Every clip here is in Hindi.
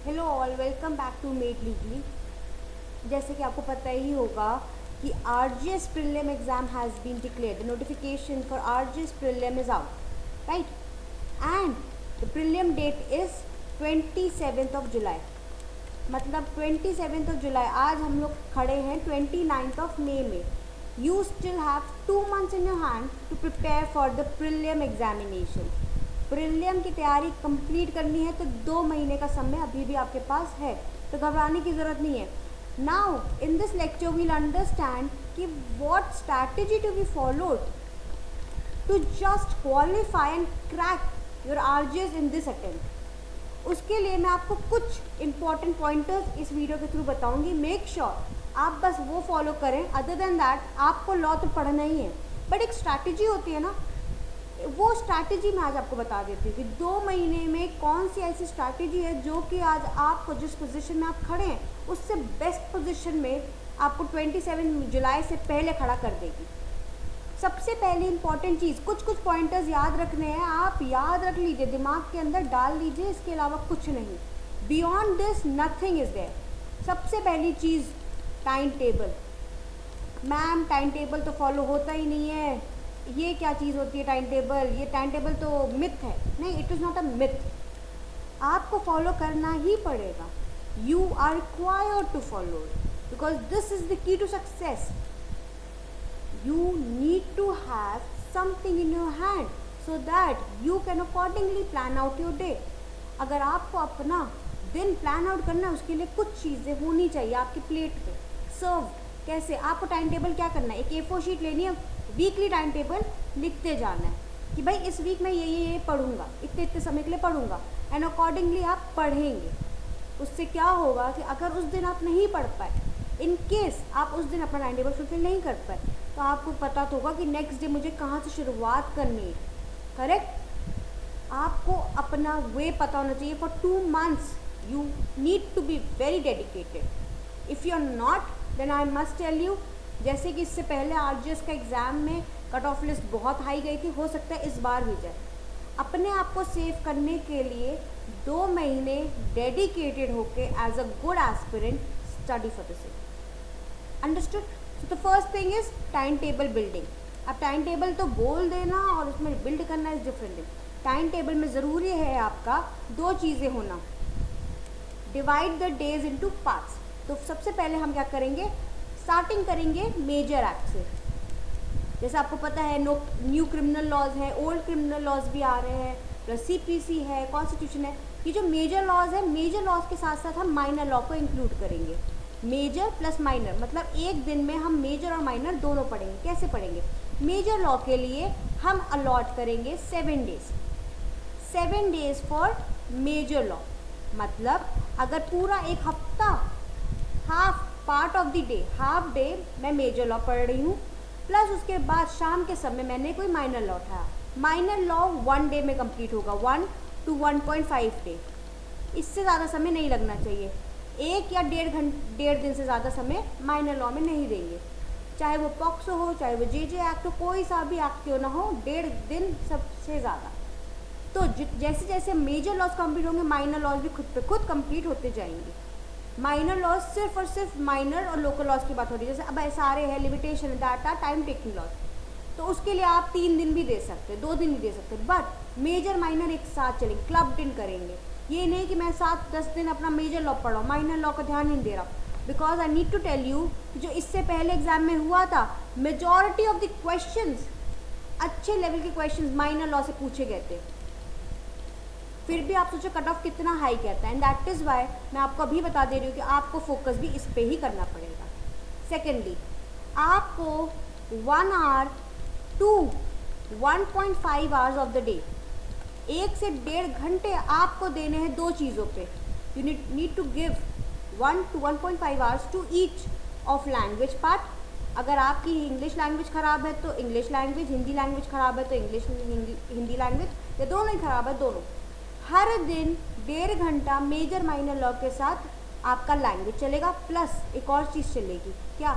Hello all, welcome back to made legally. जैसे कि आपको पता ही होगा कि RJS prelim exam has been declared. The notification for RJS prelim is out, right, and the prelim date is 27 July. मतलब 27 जुलाई। आज हम लोग खड़े हैं 29 मई में। You still have 2 months in your hand to prepare for the prelim examination. Prelim की तैयारी कंप्लीट करनी है तो 2 महीने का समय अभी भी आपके पास है, तो घबराने की ज़रूरत नहीं है। Now in this lecture we'll understand कि what strategy to be followed to just qualify and crack your RGS in this attempt. उसके लिए मैं आपको कुछ इंपॉर्टेंट पॉइंटर्स इस वीडियो के थ्रू बताऊंगी। मेक श्योर आप बस वो फॉलो करें। अदर देन दैट आपको लॉ तो पढ़ना ही है, बट एक स्ट्रैटेजी होती है ना, वो स्ट्रैटेजी मैं आज आपको बता देती हूँ कि 2 महीने में कौन सी ऐसी स्ट्रैटेजी है जो कि आज आपको जिस पोजीशन में आप खड़े हैं उससे बेस्ट पोजीशन में आपको 27 जुलाई से पहले खड़ा कर देगी। सबसे पहले इंपॉर्टेंट चीज़, कुछ पॉइंटर्स याद रखने हैं। आप याद रख लीजिए, दिमाग के अंदर डाल लीजिए, इसके अलावा कुछ नहीं। Beyond this nothing is there. सबसे पहली चीज़, time table. Ma'am time table तो फॉलो होता ही नहीं है, ये क्या चीज़ होती है टाइम टेबल? ये टाइम टेबल तो मिथ है। नहीं, it is not a myth. आपको फॉलो करना ही पड़ेगा। You are required to follow because this is the key to success. You need to have something in your hand so that you can accordingly plan out your day. अगर आपको अपना दिन प्लान आउट करना है, उसके लिए कुछ चीज़ें होनी चाहिए आपकी प्लेट पे। सर्व कैसे? आपको टाइम टेबल क्या करना है, एक A4 शीट लेनी है, वीकली टाइम टेबल लिखते जाना है कि भाई इस वीक में ये पढ़ूंगा, इतने समय के लिए पढ़ूंगा, एंड अकॉर्डिंगली आप पढ़ेंगे। उससे क्या होगा कि अगर उस दिन आप नहीं पढ़ पाए, इन केस आप उस दिन अपना टाइम टेबल फुलफिल नहीं कर पाए, तो आपको पता तो होगा कि नेक्स्ट डे मुझे कहाँ से शुरुआत करनी है। करेक्ट? आपको अपना वे पता होना चाहिए। For 2 months you need to be very dedicated. If you are not, then I must tell you, जैसे कि इससे पहले आरजीएस का एग्ज़ाम में कट ऑफ लिस्ट बहुत हाई गई थी, हो सकता है इस बार भी जाए। अपने आप को सेव करने के लिए 2 महीने डेडिकेटेड होके as a good aspirant study for the same. Understood? So the first thing is time table building. अब टाइम टेबल तो बोल देना और उसमें बिल्ड करना is different thing. Time table में ज़रूरी है आपका 2 चीज़ें होना। Divide the days into parts. तो सबसे पहले हम क्या करेंगे, स्टार्टिंग करेंगे मेजर एक्ट से। जैसे आपको पता है न्यू क्रिमिनल लॉज है, ओल्ड क्रिमिनल लॉज भी आ रहे हैं, प्लस CPC है, कॉन्स्टिट्यूशन है। ये जो मेजर लॉज है, मेजर लॉज के साथ साथ हम माइनर लॉ को इंक्लूड करेंगे। मेजर प्लस माइनर मतलब एक दिन में हम मेजर और माइनर दोनों पढ़ेंगे। कैसे पढ़ेंगे? मेजर लॉ के लिए हम अलॉट करेंगे 7 days. 7 days for major law. मतलब अगर पूरा एक हफ्ता, half part of the day, half day मैं मेजर लॉ पढ़ रही हूँ, प्लस उसके बाद शाम के समय मैंने कोई माइनर लॉ उठाया, माइनर लॉ 1 डे में कंप्लीट होगा, 1 to 1.5 डे। इससे ज़्यादा समय नहीं लगना चाहिए। 1 या 1.5 दिन से ज़्यादा समय माइनर लॉ में नहीं देंगे, चाहे वो पॉक्सो हो, चाहे वो JJ एक्ट हो, कोई सा भी एक्ट क्यों ना हो, 1.5 दिन सबसे ज़्यादा। तो जैसे जैसे मेजर लॉज कंप्लीट होंगे, माइनर लॉज भी खुद पे खुद कंप्लीट होते जाएंगे। माइनर लॉज सिर्फ और सिर्फ माइनर और लोकल लॉज की बात हो रही है। जैसे अब SRA है, limitation data time taking laws, तो उसके लिए आप 3 दिन भी दे सकते, 2 दिन भी दे सकते, बट मेजर माइनर एक साथ चलेंगे, क्लब्ड इन करेंगे। ये नहीं कि मैं 7-10 दिन अपना मेजर लॉ पढ़ा हूँ, माइनर लॉ का ध्यान नहीं दे रहा हूँ। Because I need to tell you कि जो इससे पहले एग्जाम में हुआ था, मेजॉरिटी ऑफ द क्वेश्चंस, अच्छे लेवल के क्वेश्चंस माइनर लॉ से पूछे गए थे। फिर भी आप सोचो कट ऑफ कितना हाई कहता है, एंड दैट इज़ वाई मैं आपको अभी बता दे रही हूँ कि आपको फोकस भी इस पे ही करना पड़ेगा। सेकेंडली, आपको 1 hour to 1.5 hours of the day, 1 से 1.5 घंटे आपको देने हैं 2 चीज़ों पे। You need to give 1 to 1.5 hours to each of language part. अगर आपकी इंग्लिश लैंग्वेज ख़राब है तो इंग्लिश लैंग्वेज, हिंदी लैंग्वेज ख़राब है तो इंग्लिश हिंदी लैंग्वेज, या दोनों ही ख़राब है, दोनों। हर दिन 1.5 घंटा मेजर माइनर लॉ के साथ आपका लैंग्वेज चलेगा, प्लस एक और चीज़ चलेगी, क्या?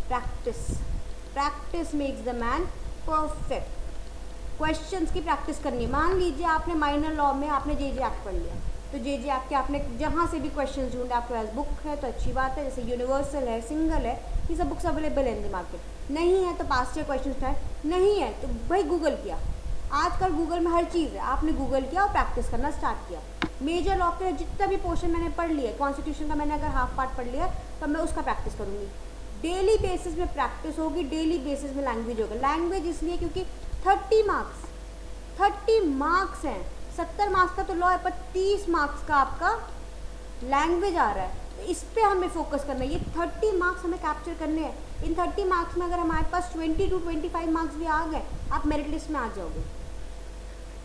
Practice. Practice makes the man perfect. Questions की प्रैक्टिस करनी है। मान लीजिए आपने माइनर लॉ में आपने JJ एक्ट पढ़ लिया, तो जे आपके आपने जहाँ से भी क्वेश्चन ढूंढे, आपके पास बुक है तो अच्छी बात है, जैसे यूनिवर्सल है, सिंगल है, ये सब बुक्स अवेलेबल है इन द मार्केट। नहीं है तो पास्ट ईयर क्वेश्चन है, नहीं है तो भाई गूगल किया, आजकल गूगल में हर चीज़ है, आपने गूगल किया और प्रैक्टिस करना स्टार्ट किया। मेजर लॉ के जितना भी पोर्शन मैंने पढ़ लिया, कॉन्स्टिट्यूशन का मैंने अगर हाफ पार्ट पढ़ लिया तो मैं उसका प्रैक्टिस करूँगी। डेली बेसिस में प्रैक्टिस होगी, डेली बेसिस में लैंग्वेज होगा। लैंग्वेज इसलिए क्योंकि 30 मार्क्स हैं, 70 मार्क्स का तो लॉ है, पर 30 मार्क्स का आपका लैंग्वेज आ रहा है, तो इस पर हमें फोकस करना है। ये 30 मार्क्स हमें कैप्चर करने हैं। इन 30 मार्क्स में अगर हमारे पास 20 to 25 मार्क्स भी आ गए, आप मेरिट लिस्ट में आ जाओगे।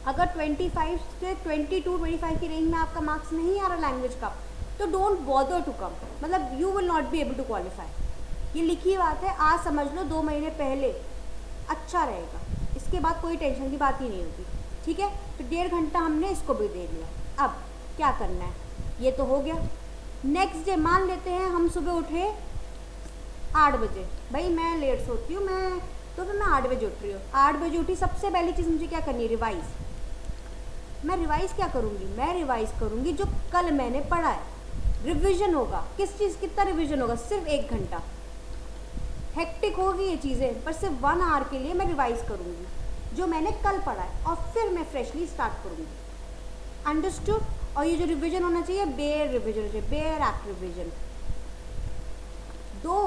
अगर 25 से 22 to 25 की रेंज में आपका मार्क्स नहीं आ रहा लैंग्वेज का, तो डोंट बॉदर टू कम, मतलब you will not be able to qualify. ये लिखी बात है, आज समझ लो 2 महीने पहले अच्छा रहेगा, इसके बाद कोई टेंशन की बात ही नहीं होगी। ठीक है, तो 1.5 घंटा हमने इसको भी दे लिया। अब क्या करना है, ये तो हो गया। नेक्स्ट डे मान लेते हैं हम सुबह उठे 8 बजे, भाई मैं लेट सोती हूँ, मैं तो फिर मैं 8 बजे उठ रही हूँ। 8 बजे उठी, सबसे पहली चीज़ मुझे क्या करनी है, रिवाइज़। मैं रिवाइज़ क्या करूँगी, मैं रिवाइज़ करूँगी जो कल मैंने पढ़ा है। रिविज़न होगा, किस चीज़ कितना रिविज़न होगा, सिर्फ 1 घंटा। हेक्टिक होगी ये चीज़ें, पर सिर्फ 1 आवर के लिए मैं रिवाइज़ करूँगी जो मैंने कल पढ़ा है, और फिर मैं फ्रेशली स्टार्ट करूँगी। अंडरस्टूड। और ये जो रिवीजन होना चाहिए, बेयर रिवीजन होना चाहिए, बेयर एक्ट रिवीजन। दो,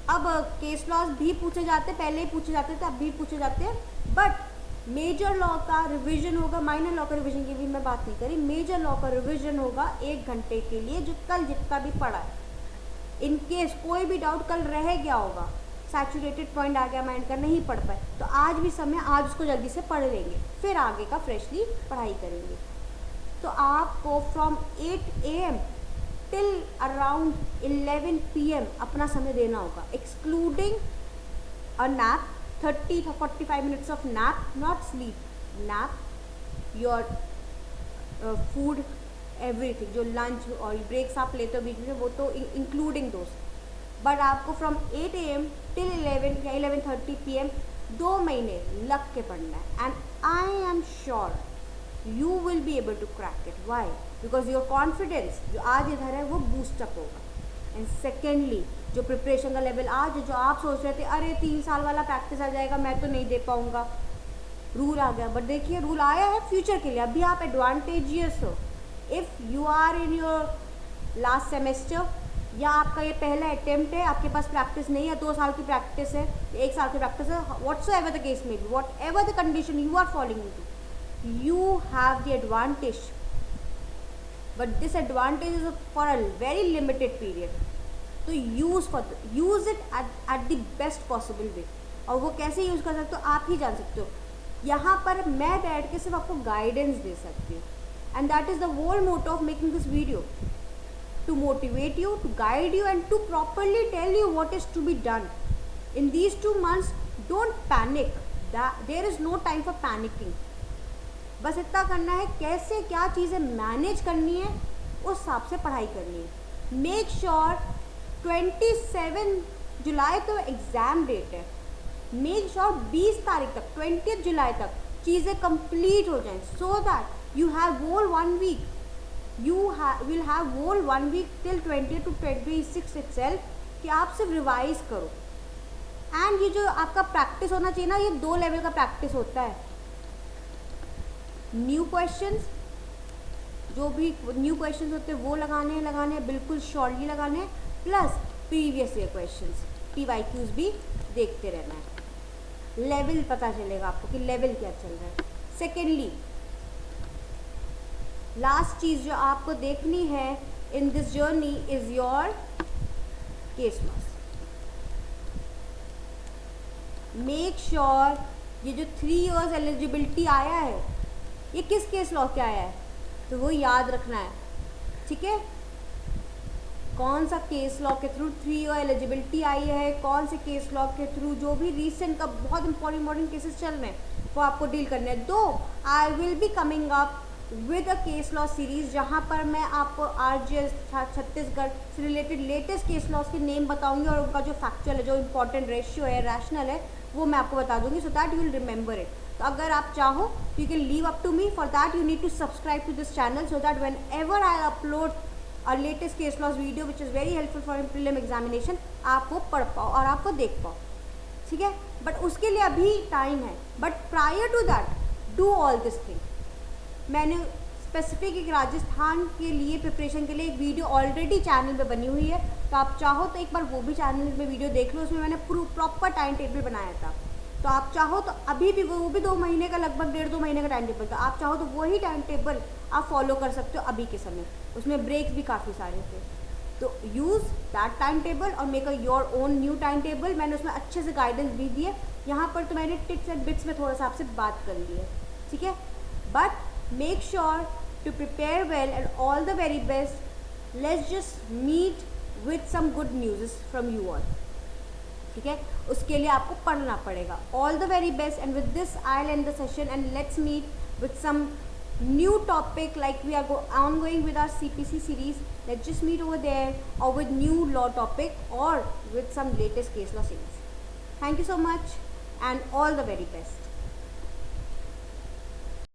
अब केस लॉज भी पूछे जाते, पहले ही पूछे जाते थे, अब भी पूछे जाते हैं, बट मेजर लॉ का रिवीजन होगा, माइनर लॉ का रिवीजन की भी मैं बात नहीं करी, मेजर लॉ का रिवीजन होगा 1 घंटे के लिए, जो कल जितना भी पढ़ा है। इन केस कोई भी डाउट कल रह गया होगा, सैचुरेटेड पॉइंट आ गया माइंड का, नहीं पढ़ पाए, तो आज भी समय, आज उसको जल्दी से पढ़ लेंगे, फिर आगे का फ्रेशली पढ़ाई करेंगे। तो आपको from 8 AM till around 11 PM अपना समय देना होगा, excluding a nap, 30 to 45 minutes of nap, not sleep, nap, your food, everything, जो लंच और ब्रेक्स आप लेते हो बीच में, वो तो इंक्लूडिंग दोस्त। बट आपको फ्रॉम 8 AM टिल 11 या 11:30 PM 2 महीने लग के पढ़ना है, and I am sure you will be able to crack it. Why? Because your confidence जो आज इधर है वो बूस्ट अप होगा। एंड सेकेंडली जो प्रिपरेशन का लेवल आज जो आप सोच रहे थे, अरे 3 साल वाला प्रैक्टिस आ जाएगा, मैं तो नहीं दे पाऊँगा, रूल आ गया, बट देखिए रूल आया है फ्यूचर के लिए, अभी आप एडवांटेजियस हो। If you are in your last semester, या आपका ये पहला अटेम्प्ट है, आपके पास प्रैक्टिस नहीं है, 2 साल की प्रैक्टिस है, 1 साल की प्रैक्टिस है, whatsoever the case may be, whatever the condition you are following into, you have the advantage, but this advantage is for a very limited period, तो use it at the best possible way। और वो कैसे यूज़ कर सकते हो आप ही जान सकते हो। यहाँ पर मैं बैठ के सिर्फ आपको गाइडेंस दे सकती हूँ, and that is the whole motive of making this video, to motivate you, to guide you, and to properly tell you what is to be done in these 2 months. Don't panic, there is no time for panicking। बस इतना करना है, कैसे क्या चीज़ें मैनेज करनी है उस हिसाब से पढ़ाई करनी है। मेक श्योर 27 जुलाई तो एग्ज़ाम डेट है, मेक श्योर 20 तारीख तक, 20 जुलाई तक चीज़ें कंप्लीट हो जाएं, so that you have whole 1 week, you will have whole 1 week till 20 to 26 itself कि आप सिर्फ रिवाइज करो। एंड ये जो आपका प्रैक्टिस होना चाहिए ना, ये 2 लेवल का प्रैक्टिस होता है। न्यू क्वेश्चंस, जो भी न्यू क्वेश्चंस होते हैं वो लगाने बिल्कुल शॉर्टली लगाने, plus previous year questions, PYQs भी देखते रहना है, लेवल पता चलेगा आपको कि लेवल क्या चल रहा है। सेकेंडली लास्ट चीज़ जो आपको देखनी है in this journey is your case laws. Make sure ये जो 3 years एलिजिबिलिटी आया है, ये किस केस लॉ के आया है, तो वो याद रखना है। ठीक है, कौन सा केस लॉ के थ्रू 3 year एलिजिबिलिटी आई है, कौन से केस लॉ के थ्रू, जो भी रिसेंट का बहुत इंपॉर्टेंट केसेस चल रहे हैं वो आपको डील करने हैं। दो I will be coming up with a case law series, जहाँ पर मैं आपको RGS छत्तीसगढ़ से रिलेटेड लेटेस्ट केस लॉस के नेम बताऊंगी, और उनका जो फैक्चुअल है, जो इंपॉर्टेंट रेशियो है, रैशनल है, वो मैं आपको बता दूंगी, so that you will remember it. तो अगर आप चाहो you can leave up to me. For that you need to subscribe to this channel so that whenever I upload a latest case laws video which is very helpful for prelim examination, आप वो पढ़ पाओ और आपको देख पाओ. ठीक है, बट उसके लिए अभी टाइम है. But prior to that do all this thing. मैंने स्पेसिफिक एक राजस्थान के लिए प्रिपरेशन के लिए एक वीडियो ऑलरेडी चैनल पे बनी हुई है, तो आप चाहो तो एक बार वो भी चैनल में वीडियो देख लो. उसमें मैंने प्रॉपर टाइम टेबल बनाया था. तो आप चाहो तो अभी भी वो भी 2 महीने का, लगभग 1.5-2 महीने का टाइम टेबल था. आप चाहो तो वही टाइम टेबल आप फॉलो कर सकते हो अभी के समय. उसमें ब्रेक्स भी काफ़ी सारे थे. तो यूज़ दैट टाइम टेबल और make a your own new time table. मैंने उसमें अच्छे से गाइडेंस भी दिए. यहाँ पर तो मैंने टिप्स एंड बिट्स में थोड़ा सा आपसे बात कर ली है. ठीक है, but make sure to prepare well and all the very best. Let's just meet with some good news from you all. ठीक है, उसके लिए आपको पढ़ना पड़ेगा. All the very best and with this I will end the session and let's meet with some new topic like we are ongoing with our CPC series. Let's just meet over there or with new law topic or with some latest case law series. Thank you so much and all the very best.